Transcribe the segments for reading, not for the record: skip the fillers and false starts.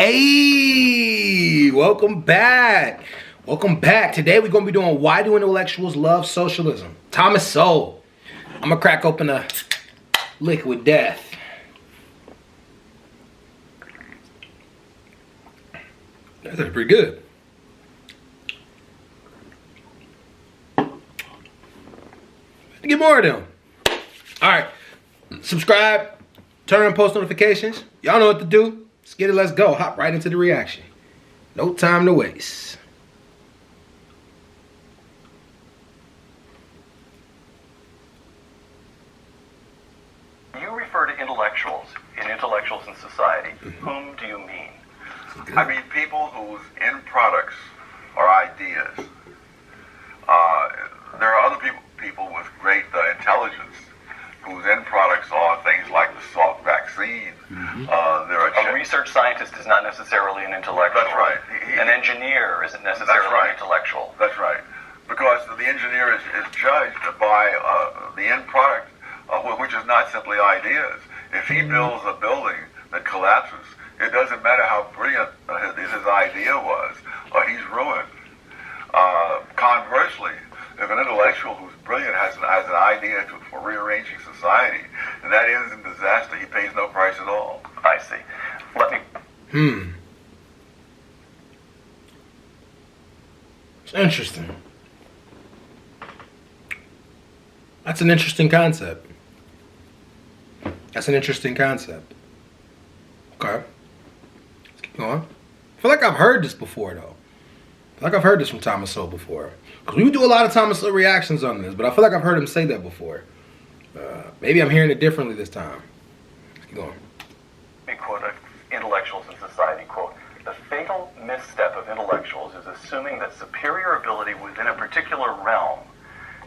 Hey, welcome back. Welcome back. Today we're going to be doing Why Do Intellectuals Love Socialism? Thomas Sowell. I'm going to crack open a liquid death. That's pretty good. Get more of them. All right. Subscribe. Turn on post notifications. Y'all know what to do. Let's get it. Let's go. Hop right into the reaction. No time to waste. You refer to intellectuals in society. Whom do you mean? I mean people whose end products are ideas. There are other people with great intelligence whose end products are things like the Salk vaccine. A research scientist is not necessarily an intellectual. That's right. An engineer isn't necessarily an intellectual. That's right. Because the engineer is judged by the end product, which is not simply ideas. If he builds a building that collapses, it doesn't matter how brilliant his idea was, he's ruined. Conversely, if an intellectual who's brilliant has an idea for rearranging society, and that ends in disaster, he pays no price at all. I see. Let me... It's interesting. That's an interesting concept. That's an interesting concept. Okay. Let's keep going. I feel like I've heard this before, though. I feel like I've heard this from Thomas Sowell before. Because we do a lot of Thomas Sowell reactions on this, but I feel like I've heard him say that before. Maybe I'm hearing it differently this time. Let's keep going. Let me quote intellectuals in society, quote, "The fatal misstep of intellectuals is assuming that superior ability within a particular realm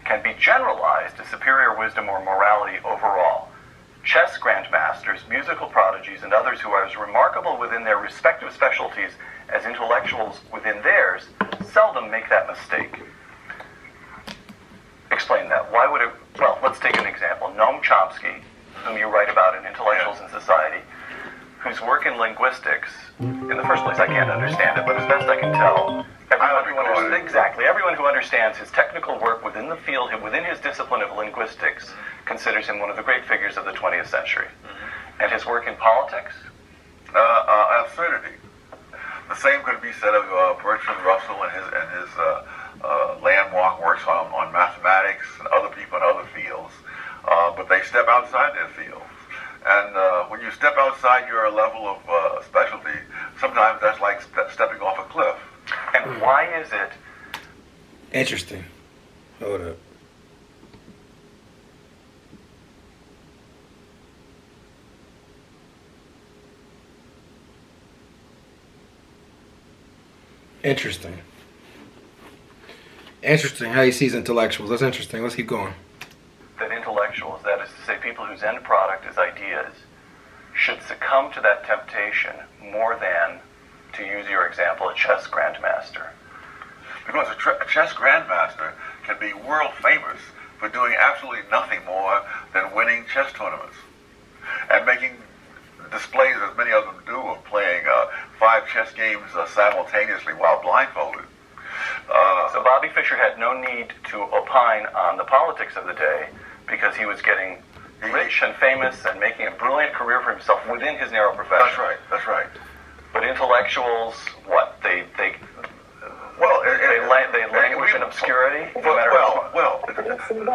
can be generalized to superior wisdom or morality overall. Chess grandmasters, musical prodigies, and others who are as remarkable within their respective specialties as intellectuals within theirs seldom make that mistake." Explain that. Why would it... Well, let's take an example. Noam Chomsky, whom you write about in Intellectuals in Society, whose work in linguistics, in the first place I can't understand it, but as best I can tell, everyone who understands his technical work within the field, within his discipline of linguistics, considers him one of the great figures of the 20th century. And his work in politics? Absurdity. The same could be said of Bertrand Russell and his landmark works on mathematics and other people in other fields, but they step outside their field. And when you step outside your level of specialty, sometimes that's like stepping off a cliff. And why is it? Interesting. Hold up. Interesting. Interesting how he sees intellectuals. That's interesting. Let's keep going. That intellectuals, that is to say people whose end product is ideas, should succumb to that temptation more than, to use your example, a chess grandmaster. Because a chess grandmaster can be world famous for doing absolutely nothing more than winning chess tournaments and making displays, as many of them do, of playing 5 chess games simultaneously while blindfolded. So Bobby Fischer had no need to opine on the politics of the day because he was getting rich and famous and making a brilliant career for himself within his narrow profession. That's right. But intellectuals, what? They languish in obscurity? The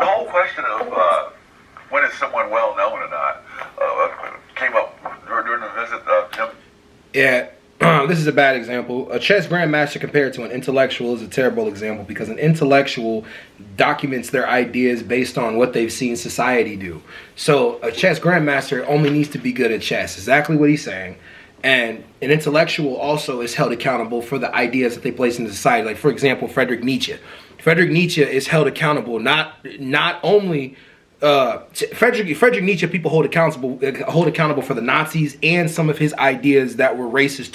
whole question of when is someone well known or not came up during the visit of Tim. Yeah. This is a bad example. A chess grandmaster compared to an intellectual is a terrible example because an intellectual documents their ideas based on what they've seen society do. So a chess grandmaster only needs to be good at chess. Exactly what he's saying. And an intellectual also is held accountable for the ideas that they place into society. Like, for example, Friedrich Nietzsche. Friedrich Nietzsche is held accountable not only... Friedrich Nietzsche, people hold accountable for the Nazis and some of his ideas that were sexist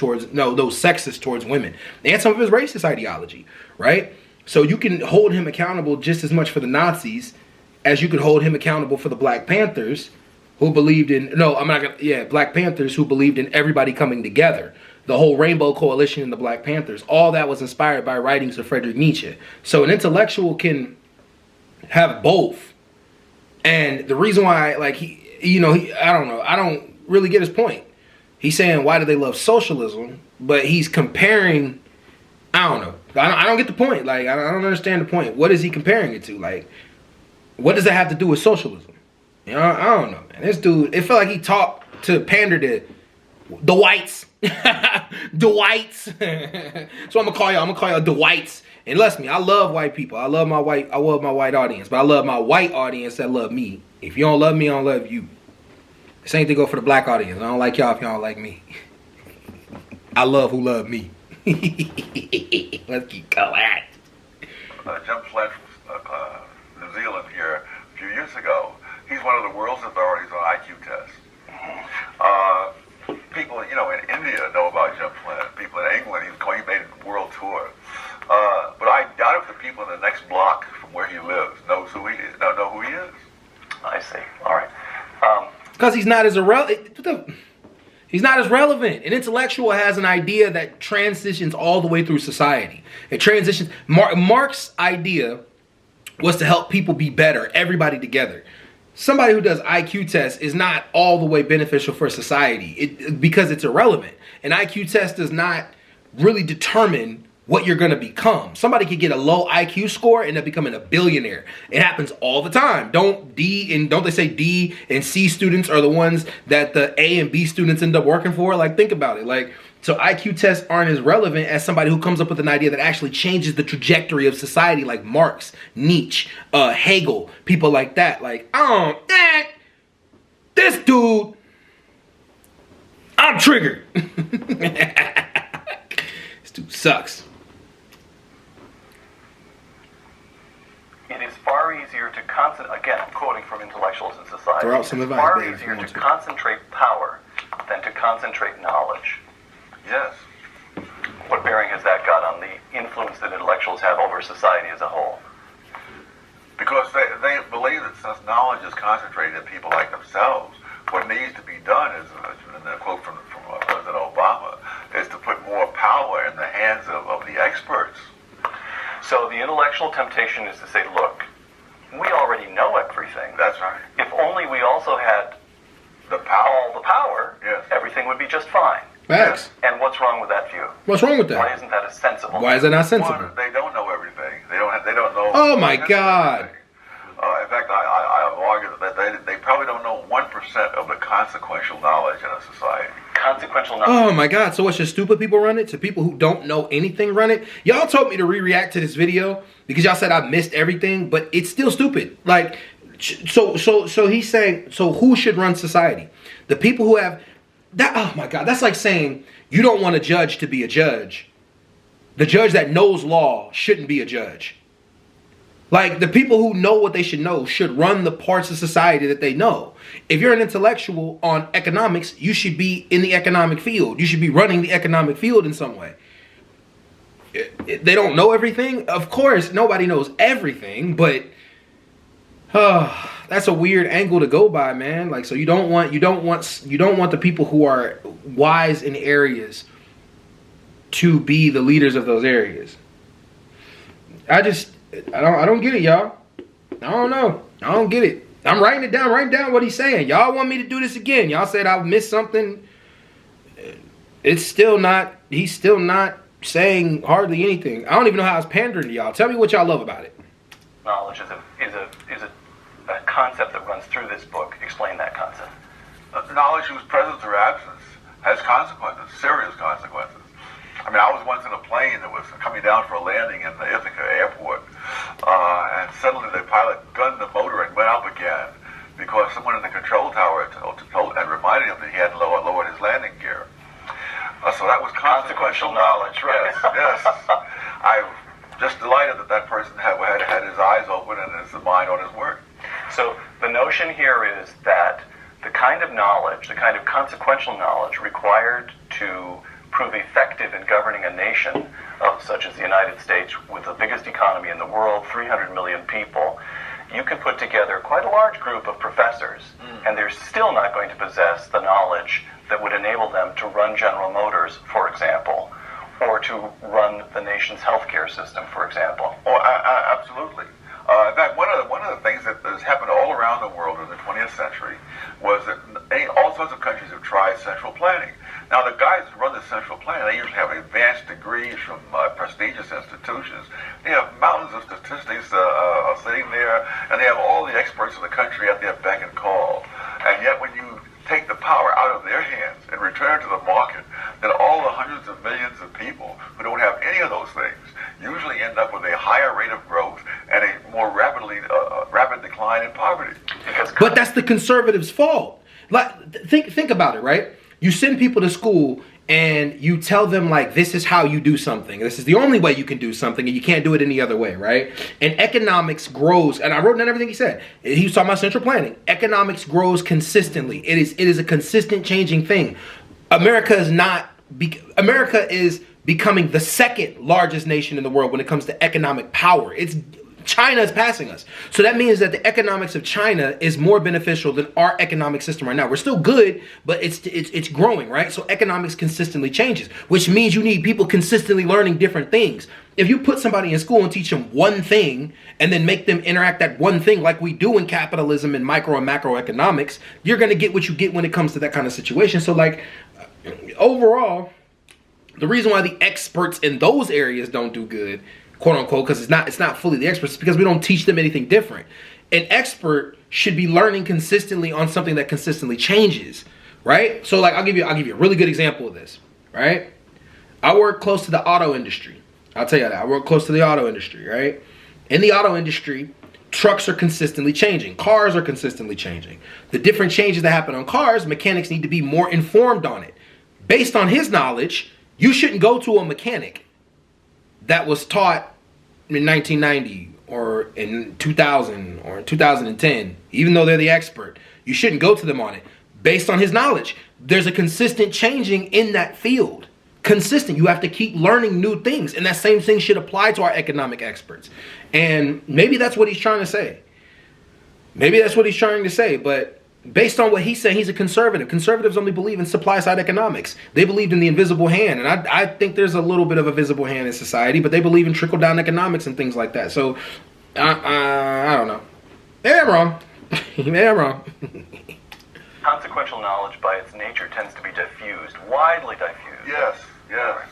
towards women, and some of his racist ideology, right? So you can hold him accountable just as much for the Nazis as you could hold him accountable for the Black Panthers, who believed in Black Panthers who believed in everybody coming together. the whole Rainbow Coalition and the Black Panthers. All that was inspired by writings of Friedrich Nietzsche. So an intellectual can have both. And the reason why, like, I don't know. I don't really get his point. He's saying, why do they love socialism? But he's comparing, I don't know. I don't get the point. Like, I don't understand the point. What is he comparing it to? Like, what does that have to do with socialism? You know, I don't know. And this dude, it felt like he talked to pander to the whites. The whites. So I'm gonna call y'all the whites. And listen me, I love white people. I love my white audience. But I love my white audience that love me. If you don't love me, I don't love you. The same thing go for the black audience. I don't like y'all if y'all don't like me. I love who love me. Let's keep going. Jim Flint from New Zealand here a few years ago. He's one of the world's authorities on IQ tests. People, in India know about Jim Flint. People in England, he made a world tour. But I doubt if the people in the next block from where he lives know who he is. I see. All right. Because he's not as he's not as relevant. An intellectual has an idea that transitions all the way through society. It transitions. Marx's idea was to help people be better, everybody together. Somebody who does IQ tests is not all the way beneficial for society because it's irrelevant. An IQ test does not really determine what you're going to become. Somebody could get a low IQ score and end up becoming a billionaire. It happens all the time. Don't they say D and C students are the ones that the A and B students end up working for? Like, think about it. Like, so IQ tests aren't as relevant as somebody who comes up with an idea that actually changes the trajectory of society, like Marx, Nietzsche, Hegel, people like that. Like, this dude, I'm triggered. This dude sucks. It is far easier to concentrate, again, I'm quoting from Intellectuals in Society, Throw out some it is advice, far Dave, easier to concentrate power than to concentrate knowledge. Yes. What bearing has that got on the influence that intellectuals have over society as a whole? Because they believe that since knowledge is concentrated in people like themselves, what needs to be done is, and a quote from President Obama, is to put more power in the hands of the experts. So the intellectual temptation is to say, look, we already know everything. That's right. If only we also had all the power, yes, everything would be just fine. Facts. And what's wrong with that view? What's wrong with that? Why isn't that a sensible? Why is that not sensible? Well, they don't know everything. They don't know. Oh my God. In fact, I have argued that they probably don't know 1% of the consequential knowledge in a society. Consequential knowledge. Oh my God. So what, should stupid people run it? To people who don't know anything run it? Y'all told me to re-react to this video because y'all said I missed everything, but it's still stupid. Like, so he's saying, so who should run society? The people who have that. Oh my God. That's like saying you don't want a judge to be a judge. The judge that knows law shouldn't be a judge. Like, the people who know what they should run the parts of society that they know. If you're an intellectual on economics, you should be in the economic field. You should be running the economic field in some way. They don't know everything. Of course, nobody knows everything, but that's a weird angle to go by, man. Like, so you don't want the people who are wise in areas to be the leaders of those areas. I don't get it, y'all. I don't know. I don't get it. I'm writing it down. Write down what he's saying. Y'all want me to do this again. Y'all said I missed something. It's still not. He's still not saying hardly anything. I don't even know how it's pandering to y'all. Tell me what y'all love about it. Knowledge is a concept that runs through this book. Explain that concept. Knowledge whose presence or absence has consequences, serious consequences. I mean, I was once in a plane that was coming down for a landing in the Ithaca airport, and suddenly the pilot gunned the motor and went up again because someone in the control tower had reminded him that he hadn't lowered his landing gear. So that was consequential knowledge, right? Yes. I'm just delighted that person had his eyes open and his mind on his work. So the notion here is that the kind of knowledge, the kind of consequential knowledge required to prove effective in governing a nation such as the United States with the biggest economy in the world, 300 million people, you can put together quite a large group of professors, and they're still not going to possess the knowledge that would enable them to run General Motors, for example, or to run the nation's healthcare system, for example. Oh, absolutely. In fact, one of the things that has happened all around the world in the 20th century was that all sorts of countries have tried central planning. Now, the guys who run the central planning, they usually have advanced degrees from prestigious institutions. They have mountains of statistics sitting there, and they have all the experts in the country at their beck and call. And yet, when you take the power out of their hands and return to the market, then all the hundreds of millions of people who don't have any of those things usually end up with a higher rate of growth and a more rapid decline in poverty. But that's the conservatives' fault. Like, think about it, right? You send people to school and you tell them, like, this is how you do something. This is the only way you can do something, and you can't do it any other way, right? And economics grows, and I wrote down everything he said. He was talking about central planning. Economics grows consistently. It is a consistent changing thing. America is becoming the second largest nation in the world when it comes to economic power. China is passing us. So that means that the economics of China is more beneficial than our economic system right now. We're still good, but it's growing, right? So economics consistently changes, which means you need people consistently learning different things. If you put somebody in school and teach them one thing and then make them interact that one thing like we do in capitalism and micro and macroeconomics, you're going to get what you get when it comes to that kind of situation. So, like, overall, the reason why the experts in those areas don't do good, quote unquote, because it's not fully the experts, because we don't teach them anything different. An expert should be learning consistently on something that consistently changes, right? So, like, I'll give you a really good example of this, right? I work close to the auto industry. I'll tell you that. I work close to the auto industry, right? In the auto industry, trucks are consistently changing. Cars are consistently changing. The different changes that happen on cars, mechanics need to be more informed on it. Based on his knowledge, you shouldn't go to a mechanic that was taught in 1990 or in 2000 or in 2010, even though they're the expert. You shouldn't go to them on it. Based on his knowledge, there's a consistent changing in that field. Consistent. You have to keep learning new things. And that same thing should apply to our economic experts. And maybe that's what he's trying to say. Maybe that's what he's trying to say. But based on what he's saying, he's a conservative. Conservatives only believe in supply-side economics. They believed in the invisible hand. And I think there's a little bit of a visible hand in society. But they believe in trickle-down economics and things like that. So, I don't know. Maybe I'm wrong. Maybe I'm wrong. Consequential knowledge by its nature tends to be diffused, widely diffused. Yes, yes.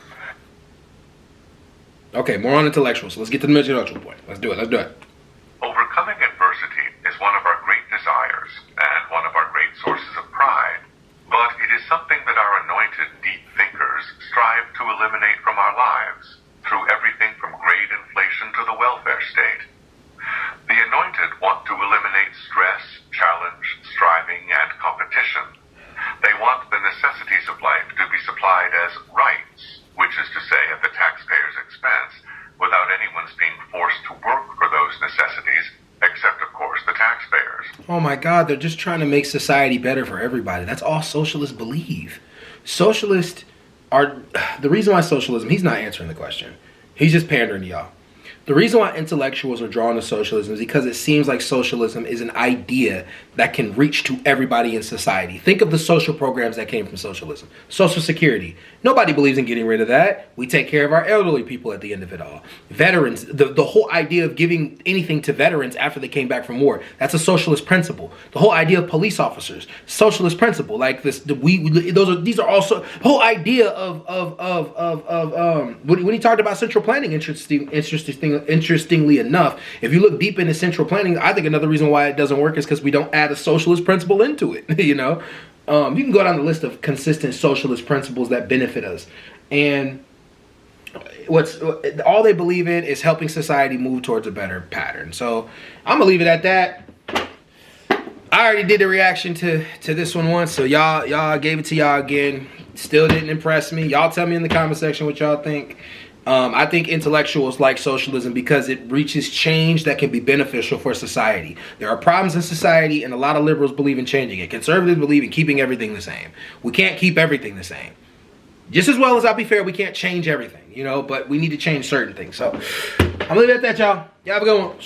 Okay, more on intellectual. So let's get to the intellectual point. Let's do it. Overcoming adversity is one of our great desires and one of our great sources of pride. But it is something that our anointed deep thinkers strive to eliminate from our lives through everything from grade inflation to the welfare state. The anointed want to eliminate stress, challenge, striving, and competition. They want the necessities of life to be supplied as rights, which is to say at the taxpayer's expense, without anyone's being forced to work for those necessities, except, of course, the taxpayers. Oh my God, they're just trying to make society better for everybody. That's all socialists believe. Socialists are... The reason why socialism... He's not answering the question. He's just pandering to y'all. The reason why intellectuals are drawn to socialism is because it seems like socialism is an idea that can reach to everybody in society. Think of the social programs that came from socialism. Social Security. Nobody believes in getting rid of that. We take care of our elderly people at the end of it all. Veterans. The whole idea of giving anything to veterans after they came back from war. That's a socialist principle. The whole idea of police officers. Socialist principle. Like this. These are also the whole idea of when he talked about central planning. Interestingly enough, if you look deep into central planning, I think another reason why it doesn't work is because we don't add a socialist principle into it. You know, you can go down the list of consistent socialist principles that benefit us, and all they believe in is helping society move towards a better pattern. So I'm gonna leave it at that. I already did the reaction to this one once, so y'all gave it to y'all again. Still didn't impress me. Y'all tell me in the comment section what y'all think. I think intellectuals like socialism because it reaches change that can be beneficial for society. There are problems in society, and a lot of liberals believe in changing it. Conservatives believe in keeping everything the same. We can't keep everything the same. Just as well as, I'll be fair, we can't change everything, you know, but we need to change certain things. So I'm gonna leave it at that, y'all. Y'all have a good one.